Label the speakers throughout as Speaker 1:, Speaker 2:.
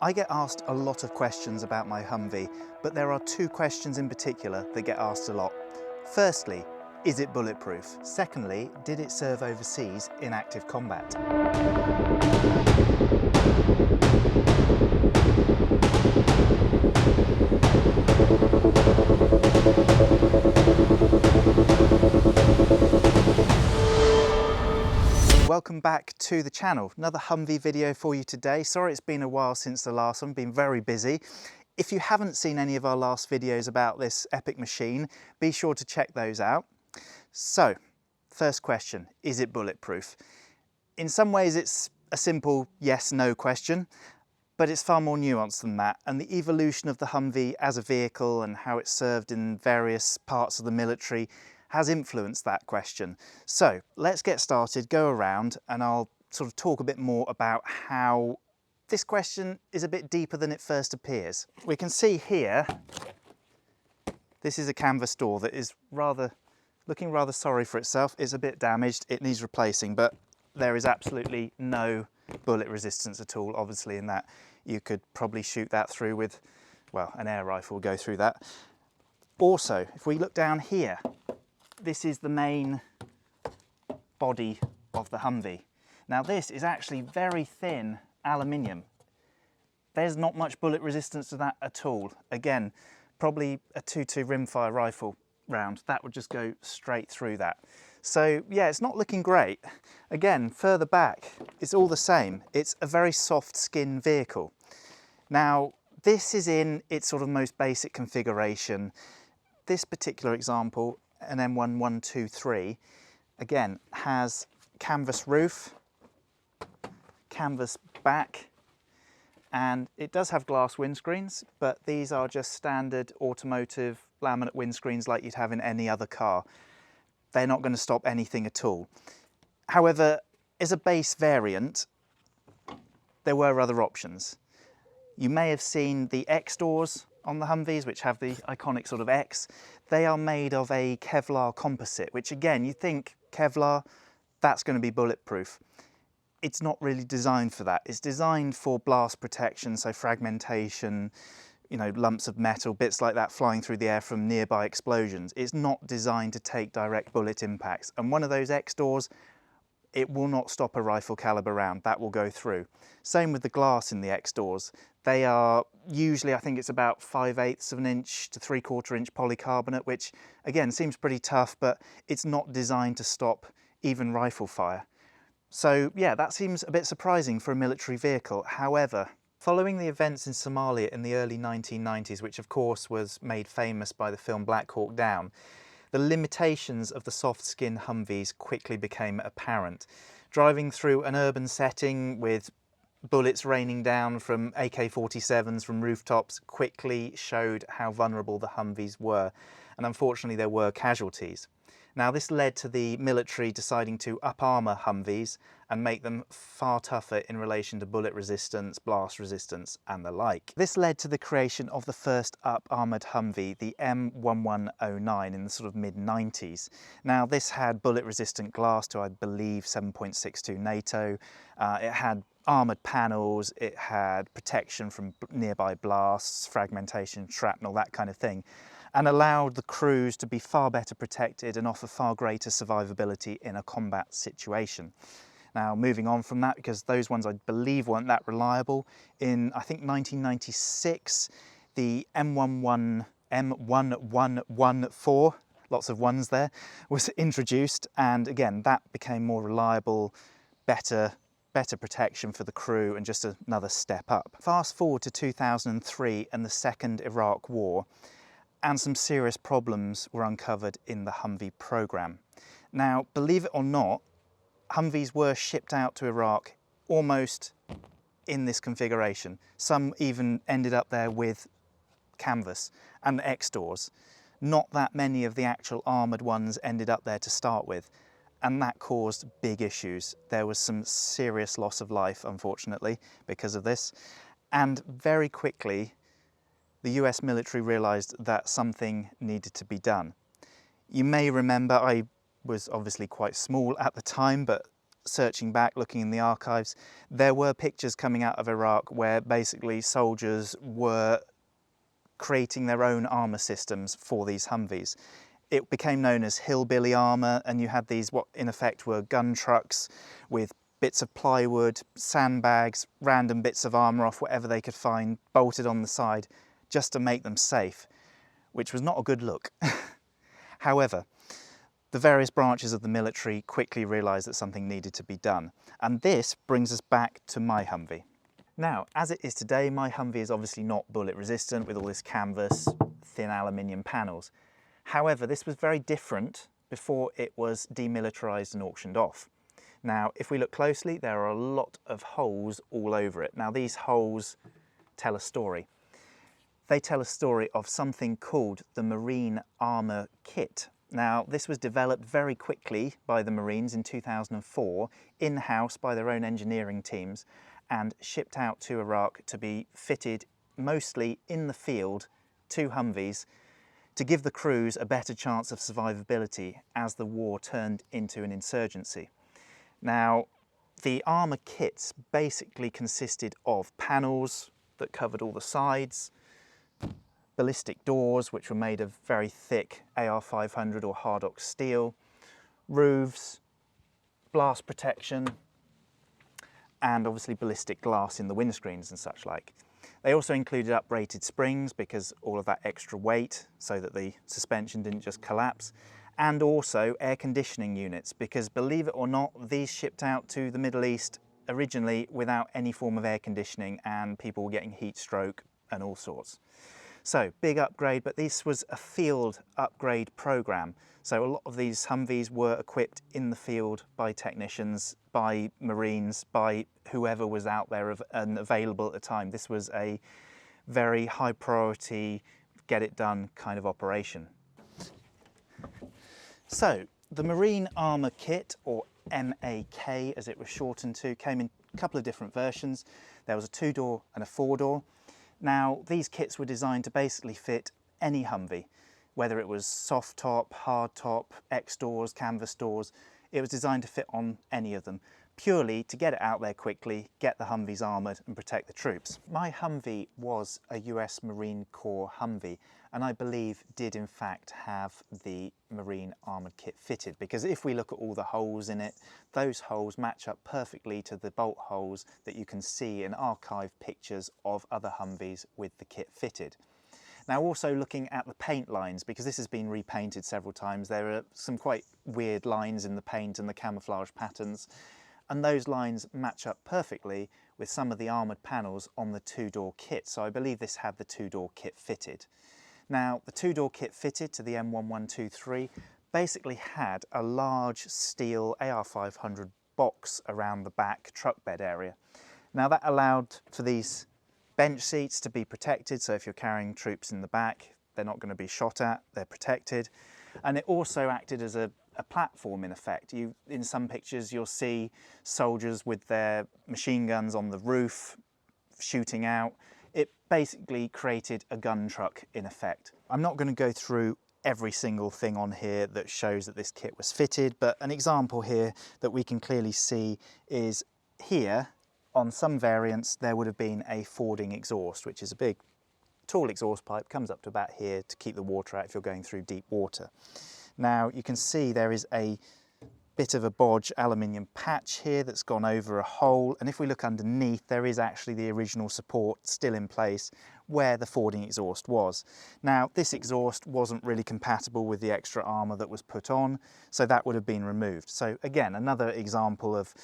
Speaker 1: I get asked a lot of questions about my Humvee, but there are two questions in particular that get asked a lot. Firstly, is it bulletproof? Secondly, did it serve overseas in active combat? Welcome back to the channel. Another Humvee video for you today. Sorry it's been a while since the last one, been very busy. If you haven't seen any of our last videos about this epic machine, be sure to check those out. So, first question, is it bulletproof? In some ways it's a simple yes-no question, but it's far more nuanced than that, and the evolution of the Humvee as a vehicle and how it's served in various parts of the military has influenced that question. So let's get started, go around, and I'll sort of talk a bit more about how this question is a bit deeper than it first appears. We can see here, this is a canvas door that is looking rather sorry for itself. It's a bit damaged, it needs replacing, but there is absolutely no bullet resistance at all, obviously, in that. You could probably shoot that through with, well, an air rifle will go through that. Also, if we look down here, this is the main body of the Humvee. Now this is actually very thin aluminium. There's not much bullet resistance to that at all. Again, probably a .22 rimfire rifle round, that would just go straight through that. So yeah, it's not looking great. Again, further back, it's all the same. It's a very soft skin vehicle. Now, this is in its sort of most basic configuration. This particular example, an M1123, again, has canvas roof, canvas back, and it does have glass windscreens, but these are just standard automotive laminate windscreens like you'd have in any other car. They're not going to stop anything at all. However, as a base variant, there were other options. You may have seen the X doors on the Humvees, which have the iconic sort of X. They are made of a Kevlar composite, which again, you think Kevlar, that's going to be bulletproof. It's not really designed for that. It's designed for blast protection, so fragmentation, you know, lumps of metal, bits like that flying through the air from nearby explosions. It's not designed to take direct bullet impacts. And one of those X doors, it will not stop a rifle caliber round, that will go through. Same with the glass in the X doors. They are usually, I think it's about 5/8 of an inch to 3/4 inch polycarbonate, which again seems pretty tough, but it's not designed to stop even rifle fire. So yeah, that seems a bit surprising for a military vehicle. However, following the events in Somalia in the early 1990s, which of course was made famous by the film Black Hawk Down, the limitations of the soft-skin Humvees quickly became apparent. Driving through an urban setting with bullets raining down from AK-47s from rooftops quickly showed how vulnerable the Humvees were, and unfortunately there were casualties. Now this led to the military deciding to up-armour Humvees and make them far tougher in relation to bullet resistance, blast resistance and the like. This led to the creation of the first up-armoured Humvee, the M1109, in the sort of mid-90s. Now this had bullet-resistant glass to, I believe, 7.62 NATO. It had armoured panels, it had protection from nearby blasts, fragmentation, shrapnel, that kind of thing, and allowed the crews to be far better protected and offer far greater survivability in a combat situation. Now, moving on from that, because those ones I believe weren't that reliable, in I think 1996, the M1114, lots of ones there, was introduced, and again, that became more reliable, better protection for the crew, and just another step up. Fast forward to 2003 and the Second Iraq War, and some serious problems were uncovered in the Humvee program. Now, believe it or not, Humvees were shipped out to Iraq almost in this configuration. Some even ended up there with canvas and X doors. Not that many of the actual armoured ones ended up there to start with, and that caused big issues. There was some serious loss of life, unfortunately, because of this, and very quickly the US military realised that something needed to be done. You may remember, I was obviously quite small at the time, but searching back, looking in the archives, there were pictures coming out of Iraq where basically soldiers were creating their own armour systems for these Humvees. It became known as hillbilly armour, and you had these what in effect were gun trucks with bits of plywood, sandbags, random bits of armour off whatever they could find, bolted on the side, just to make them safe, which was not a good look. However, the various branches of the military quickly realised that something needed to be done. And this brings us back to my Humvee. Now, as it is today, my Humvee is obviously not bullet resistant with all this canvas, thin aluminium panels. However, this was very different before it was demilitarised and auctioned off. Now, if we look closely, there are a lot of holes all over it. Now, these holes tell a story. They tell a story of something called the Marine Armour Kit. Now, this was developed very quickly by the Marines in 2004, in-house by their own engineering teams, and shipped out to Iraq to be fitted mostly in the field to Humvees to give the crews a better chance of survivability as the war turned into an insurgency. Now, the armour kits basically consisted of panels that covered all the sides, ballistic doors which were made of very thick AR500 or Hardox steel, roofs, blast protection, and obviously ballistic glass in the windscreens and such like. They also included uprated springs because all of that extra weight so that the suspension didn't just collapse, and also air conditioning units because, believe it or not, these shipped out to the Middle East originally without any form of air conditioning, and people were getting heat stroke and all sorts. So, big upgrade, but this was a field upgrade program. So a lot of these Humvees were equipped in the field by technicians, by Marines, by whoever was out there and available at the time. This was a very high priority, get it done kind of operation. So, the Marine Armour Kit, or MAK as it was shortened to, came in a couple of different versions. There was a 2-door and a 4-door. Now, these kits were designed to basically fit any Humvee, whether it was soft top, hard top, X doors, canvas doors. It was designed to fit on any of them, purely to get it out there quickly, get the Humvees armoured and protect the troops. My Humvee was a US Marine Corps Humvee, and I believe did in fact have the Marine Armoured Kit fitted, because if we look at all the holes in it, those holes match up perfectly to the bolt holes that you can see in archive pictures of other Humvees with the kit fitted. Now, also looking at the paint lines, because this has been repainted several times, there are some quite weird lines in the paint and the camouflage patterns, and those lines match up perfectly with some of the armoured panels on the 2-door kit, so I believe this had the 2-door kit fitted. Now, the 2-door kit fitted to the M1123 basically had a large steel AR500 box around the back truck bed area. Now, that allowed for these bench seats to be protected, so if you're carrying troops in the back, they're not going to be shot at, they're protected. And it also acted as a platform in effect. In some pictures you'll see soldiers with their machine guns on the roof shooting out. It basically created a gun truck in effect. I'm not going to go through every single thing on here that shows that this kit was fitted, but an example here that we can clearly see is here. On some variants there would have been a fording exhaust, which is a big tall exhaust pipe, comes up to about here to keep the water out if you're going through deep water. Now you can see there is a bit of a bodge aluminium patch here that's gone over a hole, and if we look underneath there is actually the original support still in place where the fording exhaust was. Now this exhaust wasn't really compatible with the extra armour that was put on, so that would have been removed. So again, another example of,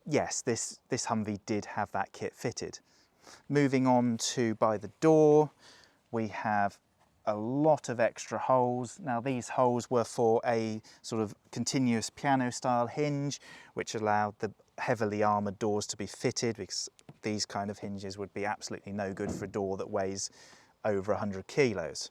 Speaker 1: yes, this Humvee did have that kit fitted. Moving on to by the door, we have a lot of extra holes. Now these holes were for a sort of continuous piano style hinge, which allowed the heavily armoured doors to be fitted, because these kind of hinges would be absolutely no good for a door that weighs over 100 kilos.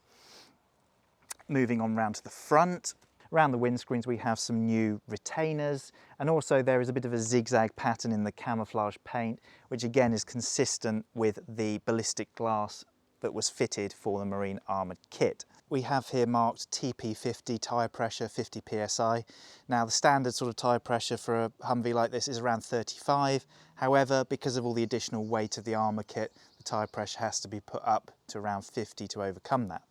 Speaker 1: Moving on round to the front, around the windscreens we have some new retainers, and also there is a bit of a zigzag pattern in the camouflage paint, which again is consistent with the ballistic glass that was fitted for the marine armoured kit. We have here marked TP50 tyre pressure, 50 psi. Now the standard sort of tyre pressure for a Humvee like this is around 35. However, because of all the additional weight of the armour kit, the tyre pressure has to be put up to around 50 to overcome that.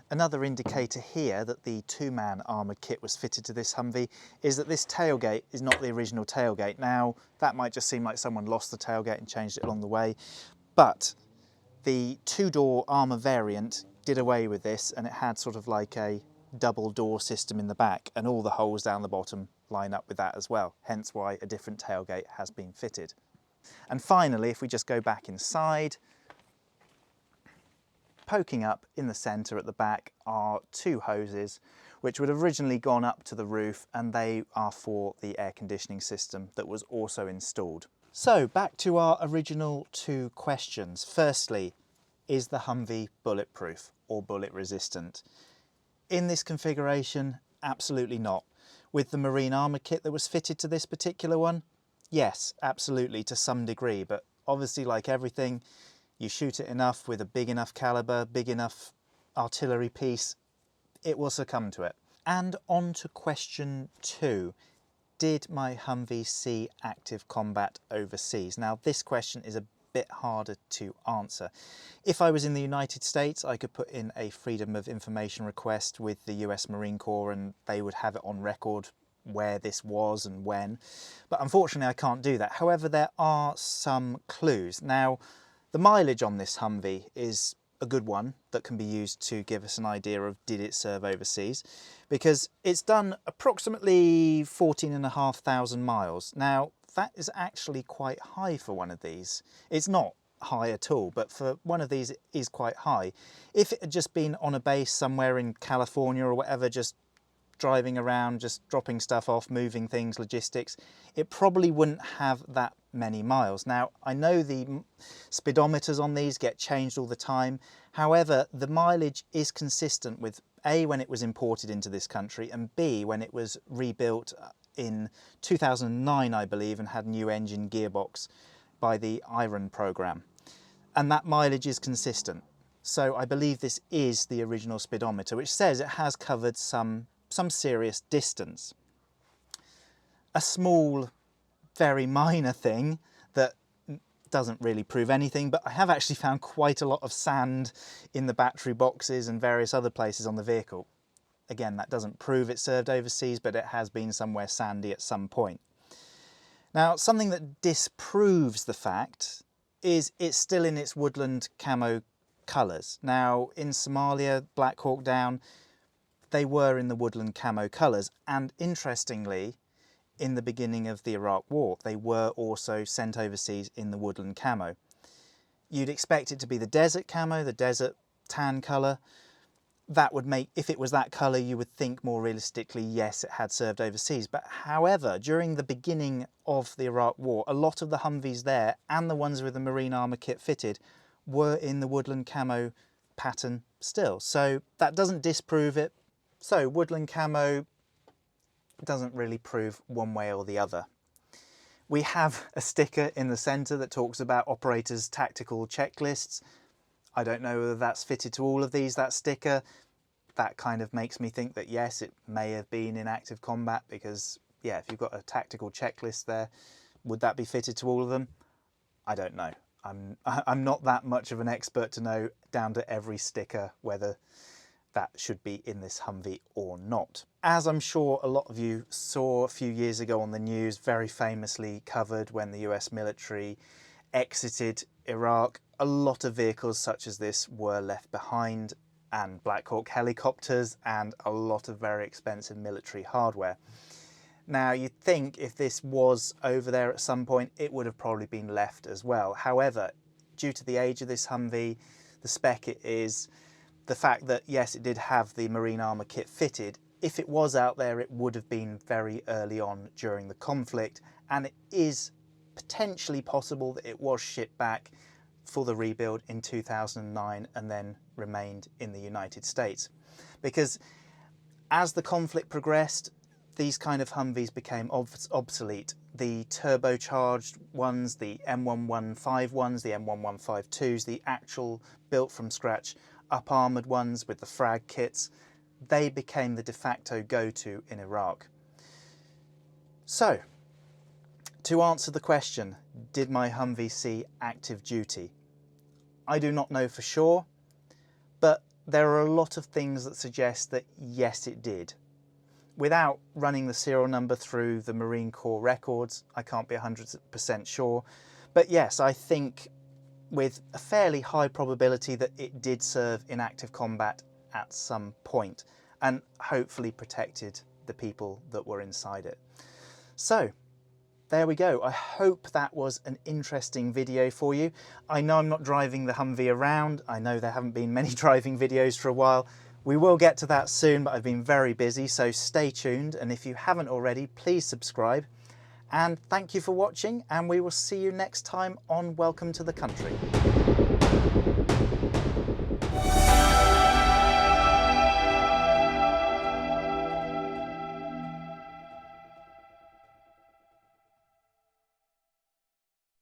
Speaker 1: Another indicator here that the two-man armoured kit was fitted to this Humvee is that this tailgate is not the original tailgate. Now, that might just seem like someone lost the tailgate and changed it along the way, but the two-door armour variant did away with this, and it had sort of like a double door system in the back, and all the holes down the bottom line up with that as well, hence why a different tailgate has been fitted. And finally, if we just go back inside, poking up in the centre at the back are two hoses which would have originally gone up to the roof, and they are for the air conditioning system that was also installed. So back to our original two questions. Firstly, is the Humvee bulletproof or bullet resistant? In this configuration, absolutely not. With the marine armour kit that was fitted to this particular one, yes, absolutely to some degree, but obviously like everything, you shoot it enough with a big enough calibre, big enough artillery piece, it will succumb to it. And on to question 2. Did my Humvee see active combat overseas? Now this question is a bit harder to answer. If I was in the United States, I could put in a Freedom of Information request with the US Marine Corps and they would have it on record where this was and when. But unfortunately I can't do that. However, there are some clues. Now, the mileage on this Humvee is a good one that can be used to give us an idea of did it serve overseas, because it's done approximately 14,500 miles. Now that is actually quite high for one of these. It's not high at all, but for one of these it is quite high. If it had just been on a base somewhere in California or whatever, just driving around, just dropping stuff off, moving things, logistics, it probably wouldn't have that many miles. Now, I know the speedometers on these get changed all the time. However, the mileage is consistent with A, when it was imported into this country, and B, when it was rebuilt in 2009, I believe, and had new engine gearbox by the Iron program. And that mileage is consistent. So I believe this is the original speedometer, which says it has covered some serious distance. A small, very minor thing that doesn't really prove anything, but I have actually found quite a lot of sand in the battery boxes and various other places on the vehicle. Again, that doesn't prove it served overseas, but it has been somewhere sandy at some point. Now, something that disproves the fact is it's still in its woodland camo colours. Now, in Somalia, Black Hawk Down, they were in the woodland camo colours, and interestingly, in the beginning of the Iraq War, they were also sent overseas in the woodland camo. You'd expect it to be the desert camo, the desert tan colour. That would make, if it was that colour, you would think more realistically, yes, it had served overseas. But however, during the beginning of the Iraq War, a lot of the Humvees there, and the ones with the marine armour kit fitted, were in the woodland camo pattern still. So that doesn't disprove it. So woodland camo doesn't really prove one way or the other. We have a sticker in the centre that talks about operators' tactical checklists. I don't know whether that's fitted to all of these, that sticker. That kind of makes me think that yes, it may have been in active combat, because yeah, if you've got a tactical checklist there, would that be fitted to all of them? I don't know. I'm not that much of an expert to know down to every sticker whether that should be in this Humvee or not. As I'm sure a lot of you saw a few years ago on the news, very famously covered when the US military exited Iraq, a lot of vehicles such as this were left behind, and Black Hawk helicopters and a lot of very expensive military hardware. Now, you'd think if this was over there at some point, it would have probably been left as well. However, due to the age of this Humvee, the spec it is, the fact that, yes, it did have the marine armour kit fitted, if it was out there, it would have been very early on during the conflict, and it is potentially possible that it was shipped back for the rebuild in 2009 and then remained in the United States. Because as the conflict progressed, these kind of Humvees became obsolete. The turbocharged ones, the M115 ones, the M115-2s, the actual built from scratch up-armoured ones with the frag kits, they became the de facto go-to in Iraq. So, to answer the question, did my Humvee see active duty? I do not know for sure, but there are a lot of things that suggest that yes, it did. Without running the serial number through the Marine Corps records, I can't be 100% sure. But yes, I think with a fairly high probability that it did serve in active combat at some point and hopefully protected the people that were inside it. So, there we go. I hope that was an interesting video for you. I know I'm not driving the Humvee around. I know there haven't been many driving videos for a while. We will get to that soon, but I've been very busy, so stay tuned. And if you haven't already, please subscribe. And thank you for watching, and we will see you next time on Welcome to the Country.